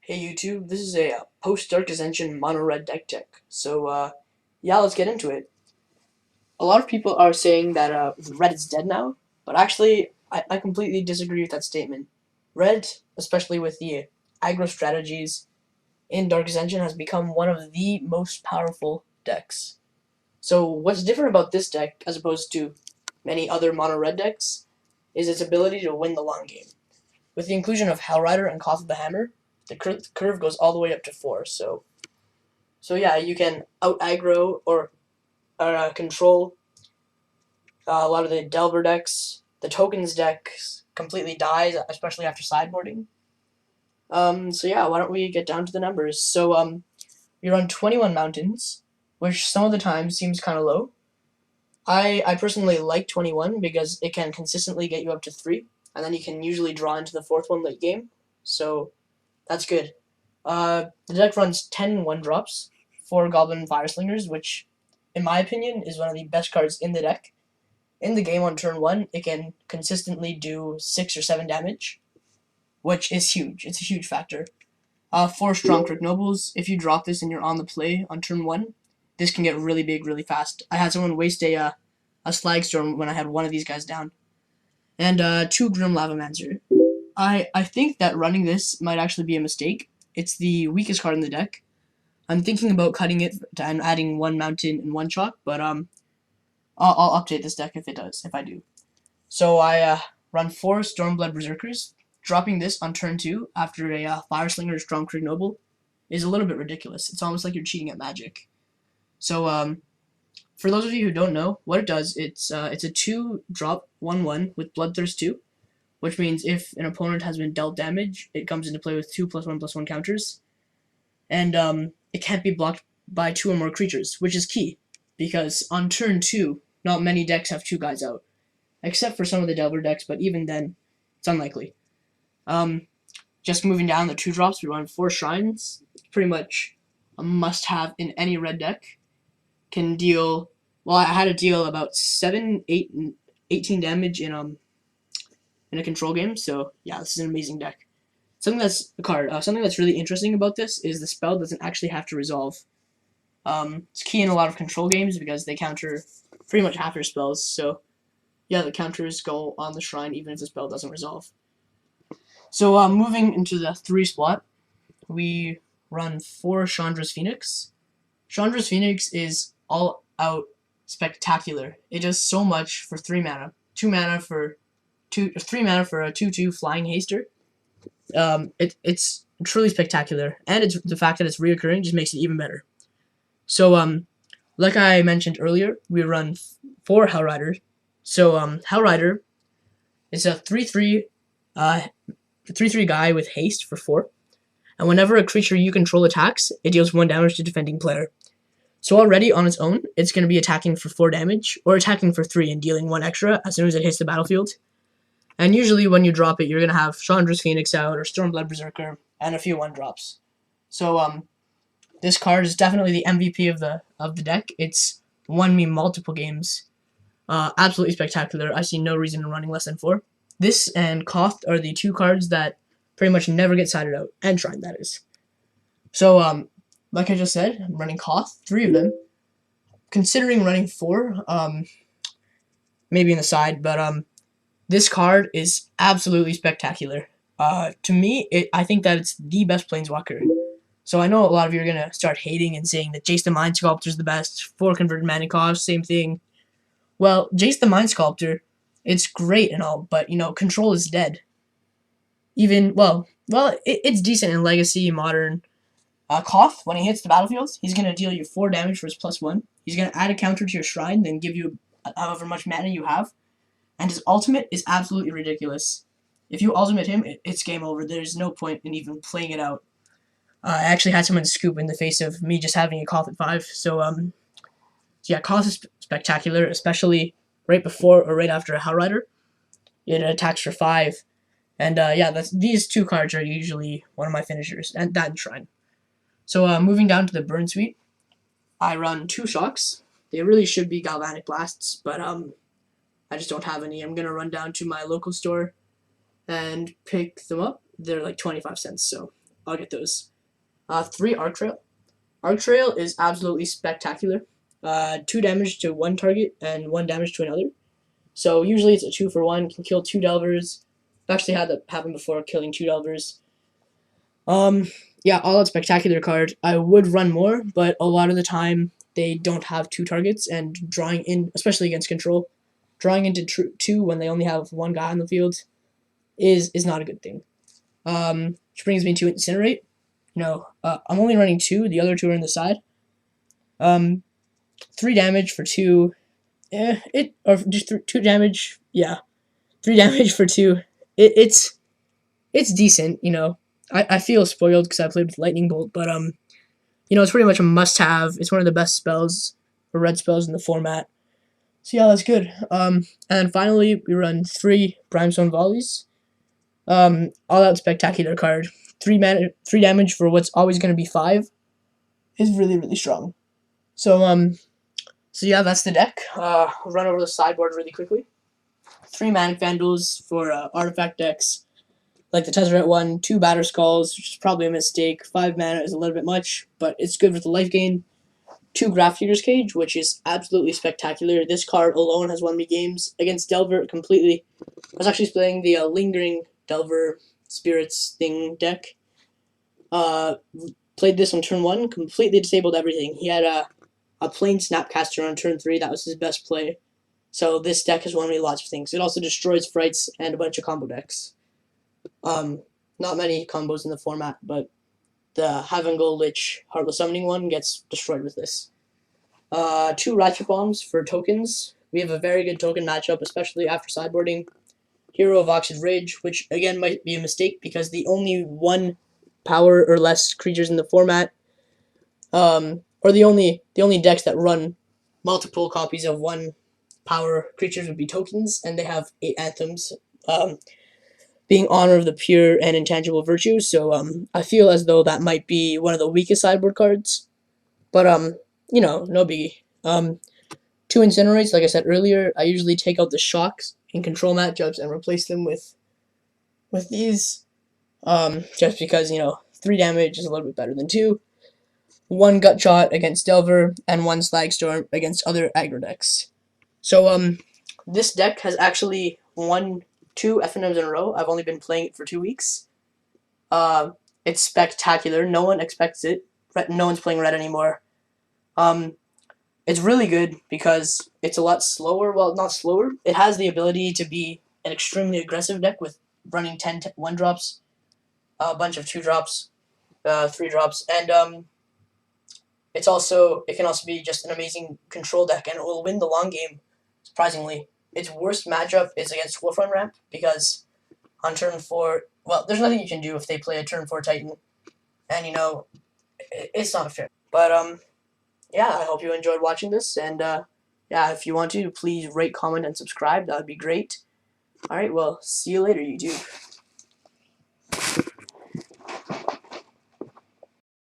Hey YouTube, this is a post-Dark Ascension mono-red deck tech. Yeah, let's get into it. A lot of people are saying that red is dead now, but actually, I completely disagree with that statement. Red, especially with the aggro strategies in Dark Ascension, has become one of the most powerful decks. So what's different about this deck, as opposed to many other mono-red decks, is its ability to win the long game. With the inclusion of Hellrider and Koth of the Hammer, the curve goes all the way up to 4. So yeah, you can out aggro or control a lot of the Delver decks. The tokens deck completely dies, especially after sideboarding. So yeah, why don't we get down to the numbers? We run 21 mountains, which some of the time seems kind of low. I personally like 21 because it can consistently get you up to 3, and then you can usually draw into the 4th one late game. So that's good. The deck runs 10 1-drops, 4 goblin fireslingers, which, in my opinion, is one of the best cards in the deck. In the game on turn 1, it can consistently do 6 or 7 damage, which is huge. It's a huge factor. 4 stromkirk nobles. If you drop this and you're on the play on turn 1, this can get really big really fast. I had someone waste a slagstorm when I had one of these guys down. And 2 grim lavamancer. I think that running this might actually be a mistake. It's the weakest card in the deck. I'm thinking about cutting it and adding 1 mountain and 1 chalk, but I'll update this deck if I do. So I run 4 stormblood berserkers. Dropping this on turn 2 after a fireslinger stromkirk noble is a little bit ridiculous. It's almost like you're cheating at Magic. So for those of you who don't know what it does, it's a 2-drop 1/1 with bloodthirst 2. Which means if an opponent has been dealt damage, it comes into play with 2+1/+1 counters. And it can't be blocked by 2 or more creatures, which is key. Because on turn 2, not many decks have 2 guys out. Except for some of the Delver decks, but even then, it's unlikely. Just moving down the 2-drops, we run 4 shrines. It's pretty much a must-have in any red deck. Can deal, well, I had to deal about 7, 8, and 18 damage in a control game, so yeah, this is an amazing deck. Something that's really interesting about this is the spell doesn't actually have to resolve. It's key in a lot of control games because they counter pretty much half your spells, so yeah, the counters go on the shrine even if the spell doesn't resolve. So moving into the 3 spot, we run 4 Chandra's Pheonix. Chandra's Pheonix is all out spectacular. It does so much for 3 mana. 3 mana for a 2/2 flying haster. It's truly spectacular, and it's the fact that it's reoccurring just makes it even better. So like I mentioned earlier, we run 4 hellriders. So hellrider is a 3/3 guy with haste for 4, and whenever a creature you control attacks, it deals 1 damage to defending player. So already on its own, it's going to be attacking for 4 damage, or attacking for 3 and dealing 1 extra as soon as it hits the battlefield. And usually when you drop it, you're going to have Chandra's Pheonix out, or Stormblood Berserker, and a few 1-drops. So this card is definitely the MVP of the deck. It's won me multiple games. Absolutely spectacular. I see no reason in running less than 4. This and Koth are the 2 cards that pretty much never get sided out. And Shrine, that is. So like I just said, I'm running Koth, 3 of them. Considering running 4, maybe in the side, but this card is absolutely spectacular. To me, I think that it's the best Planeswalker. So I know a lot of you are going to start hating and saying that Jace the Mind Sculptor is the best, 4 converted manic, same thing. Well, Jace the Mind Sculptor, it's great and all, but, control is dead. It's decent in Legacy, Modern. Koth, when he hits the battlefield, he's going to deal you 4 damage for his +1. He's going to add a counter to your shrine, then give you however much mana you have. And his ultimate is absolutely ridiculous. If you ultimate him, it's game over. There's no point in even playing it out. I actually had someone scoop in the face of me just having a Koth at 5. So yeah, Koth is spectacular, especially right before or right after a hellrider. It attacks for 5. And yeah, these 2 cards are usually one of my finishers, and that and Shrine. So moving down to the burn suite, I run 2 shocks. They really should be galvanic blasts, but I just don't have any. I'm going to run down to my local store and pick them up. They're like 25 cents, so I'll get those. 3 arc trail. Arc trail is absolutely spectacular. 2 damage to one target and 1 damage to another. So usually it's a 2-for-1. Can kill 2 delvers. I've actually had that happen before, killing 2 delvers. Yeah, all out spectacular card. I would run more, but a lot of the time they don't have 2 targets, and drawing in, especially against control, drawing into 2 when they only have 1 guy on the field is not a good thing. Which brings me to incinerate. I'm only running 2. The other 2 are in the side. 3 damage for 2. Or just 2 damage. Yeah, 3 damage for 2. It's decent. I feel spoiled because I played with lightning bolt, but it's pretty much a must-have. It's one of the best spells or red spells in the format. So yeah, that's good. And then finally we run 3 brimestone volleys. All out spectacular card. 3 damage for what's always going to be 5 is really, really strong. So yeah, that's the deck. I'll run over the sideboard really quickly. 3 manic vandals for artifact decks, like the Tezzeret one. 2 batterskulls, which is probably a mistake. 5 mana is a little bit much, but it's good with the life gain. 2 graffdigger's cage, which is absolutely spectacular. This card alone has won me games against Delver completely. I was actually playing the lingering Delver spirits thing deck. Played this on turn 1, completely disabled everything. He had a plain snapcaster on turn 3. That was his best play. So this deck has won me lots of things. It also destroys frights and a bunch of combo decks. Not many combos in the format, but the Havengul Lich Heartless Summoning one gets destroyed with this. 2 ratchet bombs for tokens. We have a very good token matchup, especially after sideboarding. Hero of Oxid Rage, which again might be a mistake because the only 1 power or less creatures in the format, or the only decks that run multiple copies of 1 power creatures would be tokens, and they have 8 anthems, being Honor of the Pure and Intangible Virtue. So I feel as though that might be one of the weakest sideboard cards, but no biggie. 2 Incinerates, like I said earlier. I usually take out the shocks in control matchups and replace them with these, just because 3 damage is a little bit better than 2. 1 gut shot against Delver and 1 slagstorm against other aggro decks. So this deck has actually won 2 FNMs in a row. I've only been playing it for 2 weeks. It's spectacular. No one expects it. No one's playing red anymore. It's really good because it's a lot slower. Well, not slower. It has the ability to be an extremely aggressive deck with running 10 1-drops, a bunch of 2-drops, 3-drops, and it can also be just an amazing control deck, and it will win the long game, surprisingly. Its worst matchup is against Wolfrun Ramp, because on turn 4, well, there's nothing you can do if they play a turn 4 Titan, and it's not fair. But yeah, I hope you enjoyed watching this, and yeah, if you want to, please rate, comment, and subscribe. That would be great. Alright, well, see you later, YouTube.